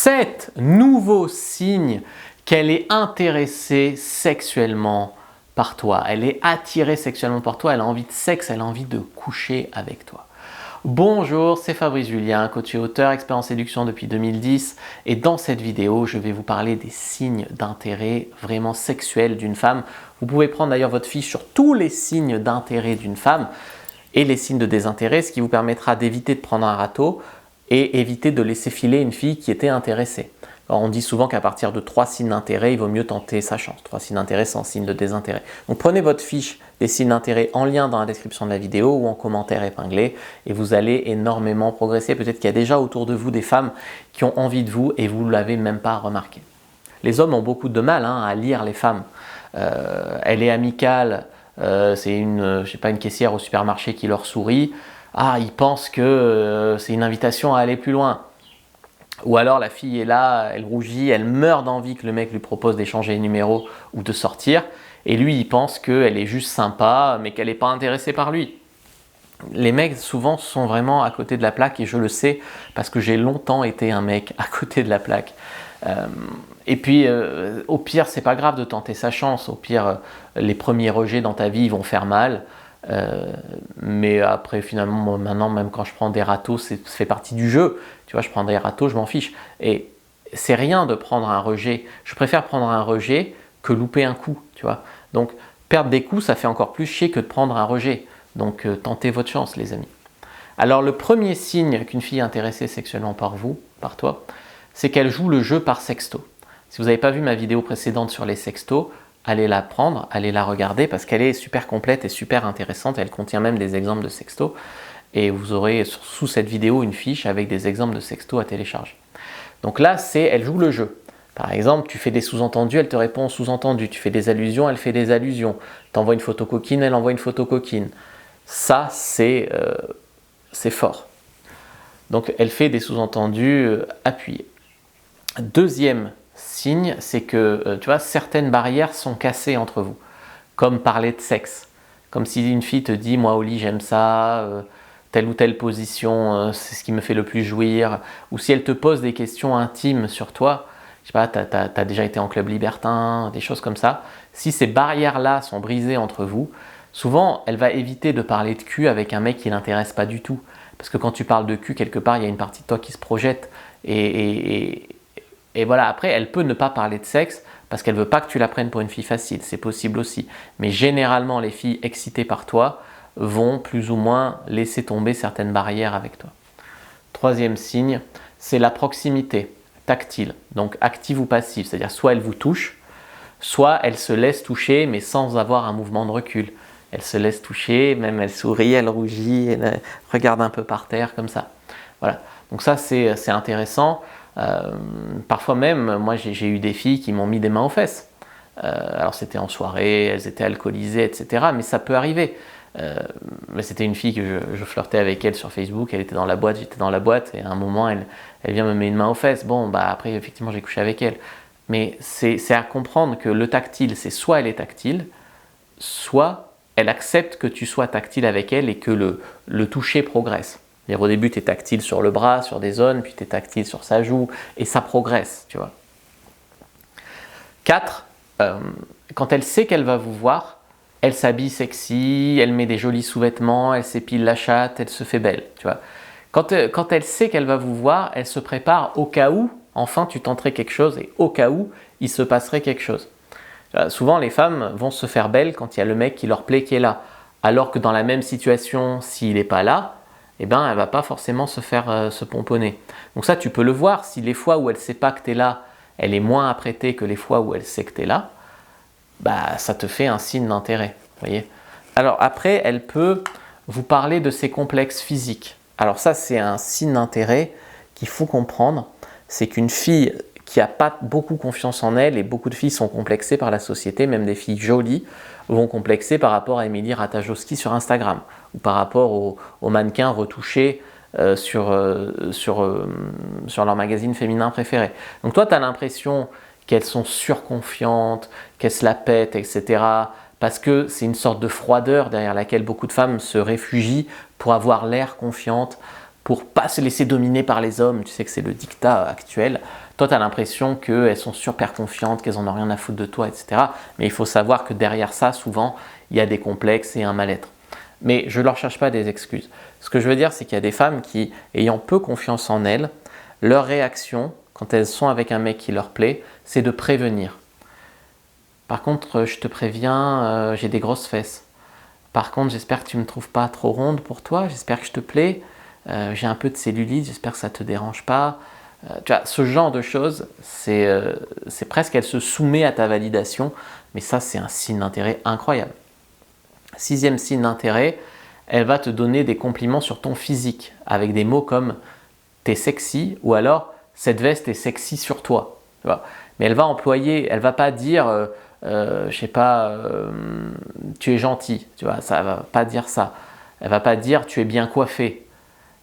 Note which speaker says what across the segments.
Speaker 1: 7 nouveaux signes qu'elle est intéressée sexuellement par toi. Elle est attirée sexuellement par toi, elle a envie de sexe, elle a envie de coucher avec toi. Bonjour, c'est Fabrice Julien, coach et auteur, expert en séduction depuis 2010 et dans cette vidéo, je vais vous parler des signes d'intérêt vraiment sexuels d'une femme. Vous pouvez prendre d'ailleurs votre fiche sur tous les signes d'intérêt d'une femme et les signes de désintérêt, ce qui vous permettra d'éviter de prendre un râteau et éviter de laisser filer une fille qui était intéressée. Alors, on dit souvent qu'à partir de 3 signes d'intérêt, il vaut mieux tenter sa chance. 3 signes d'intérêt sans signe de désintérêt. Donc prenez votre fiche des signes d'intérêt en lien dans la description de la vidéo ou en commentaire épinglé et vous allez énormément progresser. Peut-être qu'il y a déjà autour de vous des femmes qui ont envie de vous et vous ne l'avez même pas remarqué. Les hommes ont beaucoup de mal à lire les femmes. Elle est amicale, c'est une caissière au supermarché qui leur sourit. Ah, ils pensent que c'est une invitation à aller plus loin. Ou alors la fille est là, elle rougit, elle meurt d'envie que le mec lui propose d'échanger les numéros ou de sortir. Et lui, il pense qu'elle est juste sympa, mais qu'elle n'est pas intéressée par lui. Les mecs, souvent, sont vraiment à côté de la plaque et je le sais parce que j'ai longtemps été un mec à côté de la plaque. Et puis, au pire, c'est pas grave de tenter sa chance. Au pire, les premiers rejets dans ta vie ils vont faire mal. Mais après, finalement, maintenant, même quand je prends des râteaux, ça fait partie du jeu. Tu vois, je prends des râteaux, je m'en fiche. Et c'est rien de prendre un rejet. Je préfère prendre un rejet que louper un coup, tu vois. Donc, perdre des coups, ça fait encore plus chier que de prendre un rejet. Donc, tentez votre chance, les amis. Alors, le premier signe qu'une fille est intéressée sexuellement par vous, par toi, c'est qu'elle joue le jeu par sexto. Si vous n'avez pas vu ma vidéo précédente sur les sextos, allez la prendre, allez la regarder parce qu'elle est super complète et super intéressante. Elle contient même des exemples de sextos. Et vous aurez sous cette vidéo une fiche avec des exemples de sextos à télécharger. Donc là, elle joue le jeu. Par exemple, tu fais des sous-entendus, elle te répond en sous-entendu. Tu fais des allusions, elle fait des allusions. Tu envoies une photo coquine, elle envoie une photo coquine. Ça, c'est fort. Donc, elle fait des sous-entendus appuyés. Deuxième signe, c'est que tu vois, certaines barrières sont cassées entre vous. Comme parler de sexe. Comme si une fille te dit, moi au lit, j'aime ça, telle ou telle position, c'est ce qui me fait le plus jouir. Ou si elle te pose des questions intimes sur toi, je sais pas, t'as déjà été en club libertin, des choses comme ça. Si ces barrières-là sont brisées entre vous, souvent, elle va éviter de parler de cul avec un mec qui ne l'intéresse pas du tout. Parce que quand tu parles de cul, quelque part, il y a une partie de toi qui se projette. Et voilà, après, elle peut ne pas parler de sexe parce qu'elle ne veut pas que tu la prennes pour une fille facile. C'est possible aussi. Mais généralement, les filles excitées par toi vont plus ou moins laisser tomber certaines barrières avec toi. Troisième signe, c'est la proximité tactile. Donc active ou passive, c'est-à-dire soit elle vous touche, soit elle se laisse toucher mais sans avoir un mouvement de recul. Elle se laisse toucher, même elle sourit, elle rougit, elle regarde un peu par terre comme ça. Voilà. Donc ça c'est intéressant. Parfois même, moi j'ai eu des filles qui m'ont mis des mains aux fesses. Alors c'était en soirée, elles étaient alcoolisées, etc. Mais ça peut arriver. Mais c'était une fille que je flirtais avec elle sur Facebook, elle était dans la boîte, j'étais dans la boîte, et à un moment elle vient me mettre une main aux fesses. Bon, bah après effectivement j'ai couché avec elle. Mais c'est à comprendre que le tactile, c'est soit elle est tactile, soit elle accepte que tu sois tactile avec elle et que le toucher progresse. Au début, tu es tactile sur le bras, sur des zones, puis tu es tactile sur sa joue, et ça progresse, tu vois. 4, quand elle sait qu'elle va vous voir, elle s'habille sexy, elle met des jolis sous-vêtements, elle s'épile la chatte, elle se fait belle, tu vois. Quand elle sait qu'elle va vous voir, elle se prépare au cas où, enfin, tu tenterais quelque chose, et au cas où, il se passerait quelque chose. Souvent, les femmes vont se faire belles quand il y a le mec qui leur plaît qui est là, alors que dans la même situation, s'il n'est pas là, eh ben, elle ne va pas forcément se faire se pomponner. Donc ça, tu peux le voir. Si les fois où elle ne sait pas que tu es là, elle est moins apprêtée que les fois où elle sait que tu es là, bah, ça te fait un signe d'intérêt. Voyez. Alors après, elle peut vous parler de ses complexes physiques. Alors ça, c'est un signe d'intérêt qu'il faut comprendre. C'est qu'une fille qui n'a pas beaucoup confiance en elle, et beaucoup de filles sont complexées par la société, même des filles jolies, vont complexer par rapport à Émilie Ratajkowski sur Instagram, ou par rapport aux mannequins retouchés sur leur magazine féminin préféré. Donc toi, tu as l'impression qu'elles sont surconfiantes, qu'elles se la pètent, etc. Parce que c'est une sorte de froideur derrière laquelle beaucoup de femmes se réfugient pour avoir l'air confiante, pour pas se laisser dominer par les hommes. Tu sais que c'est le dictat actuel. Toi, tu as l'impression qu'elles sont super confiantes, qu'elles en ont rien à foutre de toi, etc. Mais il faut savoir que derrière ça, souvent, il y a des complexes et un mal-être. Mais je ne leur cherche pas des excuses. Ce que je veux dire, c'est qu'il y a des femmes qui, ayant peu confiance en elles, leur réaction, quand elles sont avec un mec qui leur plaît, c'est de prévenir. Par contre, je te préviens, j'ai des grosses fesses. Par contre, j'espère que tu ne me trouves pas trop ronde pour toi, j'espère que je te plais. J'ai un peu de cellulite, j'espère que ça ne te dérange pas. Tu vois, ce genre de choses, c'est presque, elle se soumet à ta validation, mais ça, c'est un signe d'intérêt incroyable. 6e signe d'intérêt, elle va te donner des compliments sur ton physique, avec des mots comme « t'es sexy » ou alors « cette veste est sexy sur toi ». Mais elle va employer, elle va pas dire je sais pas, tu es gentil, tu vois, ça va pas dire ça. Elle va pas dire tu es bien coiffé,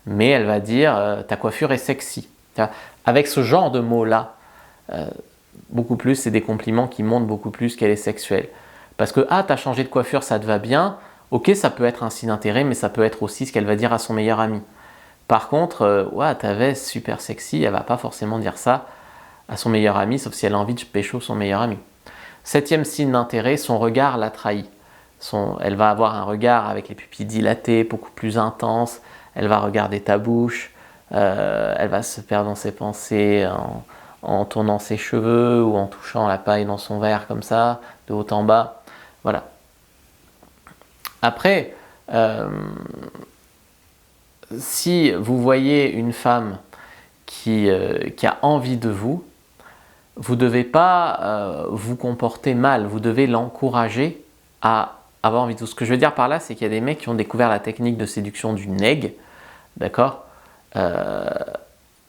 Speaker 1: mais elle va dire ta coiffure est sexy. Tu vois. Avec ce genre de mots-là, beaucoup plus, c'est des compliments qui montrent beaucoup plus qu'elle est sexuelle. Parce que ah, t'as changé de coiffure, ça te va bien, ok, ça peut être un signe d'intérêt, mais ça peut être aussi ce qu'elle va dire à son meilleur ami. Par contre, ouais, ta veste super sexy, elle va pas forcément dire ça à son meilleur ami, sauf si elle a envie de pécho son meilleur ami. 7e signe d'intérêt, son regard la trahit. Elle va avoir un regard avec les pupilles dilatées, beaucoup plus intense. Elle va regarder ta bouche. Elle va se perdre dans ses pensées en tournant ses cheveux ou en touchant la paille dans son verre comme ça, de haut en bas. Voilà. Après, si vous voyez une femme qui a envie de vous, vous ne devez pas vous comporter mal, vous devez l'encourager à avoir envie de vous. Ce que je veux dire par là, c'est qu'il y a des mecs qui ont découvert la technique de séduction du neg, d'accord,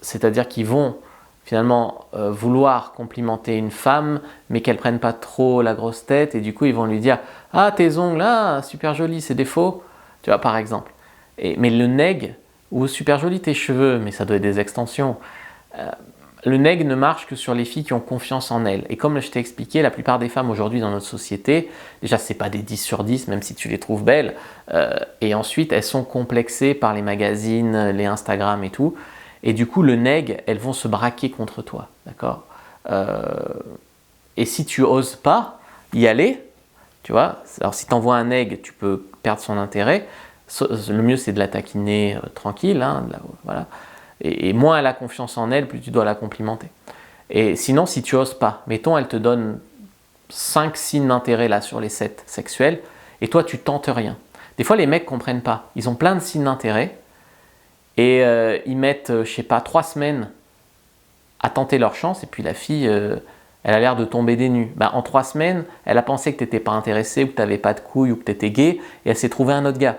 Speaker 1: c'est-à-dire qu'ils vont finalement vouloir complimenter une femme, mais qu'elle ne prenne pas trop la grosse tête, et du coup ils vont lui dire « Ah, tes ongles là, super jolis, c'est des faux », tu vois, par exemple. Mais le neg, ou « Super jolis tes cheveux », mais ça doit être des extensions, le neg ne marche que sur les filles qui ont confiance en elles. Et comme je t'ai expliqué, la plupart des femmes aujourd'hui dans notre société, déjà ce n'est pas des 10 sur 10, même si tu les trouves belles, et ensuite elles sont complexées par les magazines, les Instagram et tout, et du coup le neg, elles vont se braquer contre toi, d'accord, et si tu oses pas y aller, tu vois, alors si tu envoies un neg, tu peux perdre son intérêt, le mieux c'est de la taquiner tranquille, hein, voilà. Et moins elle a confiance en elle, plus tu dois la complimenter. Et sinon, si tu oses pas, mettons, elle te donne 5 signes d'intérêt là sur les 7 sexuels, et toi tu tentes rien. Des fois, les mecs comprennent pas. Ils ont plein de signes d'intérêt, et ils mettent, je sais pas, 3 semaines à tenter leur chance, et puis la fille, elle a l'air de tomber des nues. Ben, en 3 semaines, elle a pensé que tu n'étais pas intéressé, ou que tu n'avais pas de couilles, ou que tu étais gay, et elle s'est trouvée un autre gars.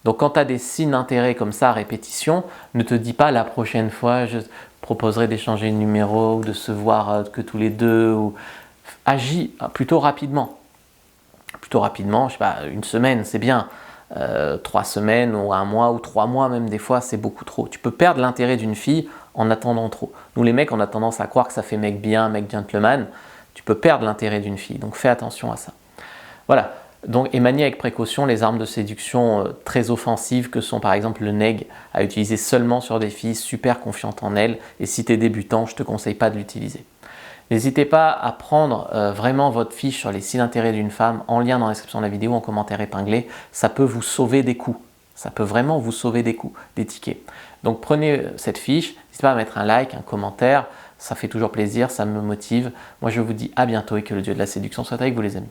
Speaker 1: Donc quand tu as des signes d'intérêt comme ça à répétition, ne te dis pas la prochaine fois je proposerai d'échanger le numéro ou de se voir que tous les deux. Ou... Agis plutôt rapidement. Plutôt rapidement, je sais pas, 1 semaine c'est bien. 3 semaines ou 1 mois ou 3 mois même des fois c'est beaucoup trop. Tu peux perdre l'intérêt d'une fille en attendant trop. Nous les mecs on a tendance à croire que ça fait mec gentleman. Tu peux perdre l'intérêt d'une fille, donc fais attention à ça. Voilà. Donc, et manier avec précaution les armes de séduction très offensives que sont par exemple le neg à utiliser seulement sur des filles super confiantes en elles. Et si tu es débutant, je ne te conseille pas de l'utiliser. N'hésitez pas à prendre vraiment votre fiche sur les signes d'intérêt d'une femme en lien dans la description de la vidéo, en commentaire épinglé. Ça peut vous sauver des coups. Ça peut vraiment vous sauver des coups, des tickets. Donc prenez cette fiche, n'hésitez pas à mettre un like, un commentaire. Ça fait toujours plaisir, ça me motive. Moi je vous dis à bientôt et que le dieu de la séduction soit avec vous les amis.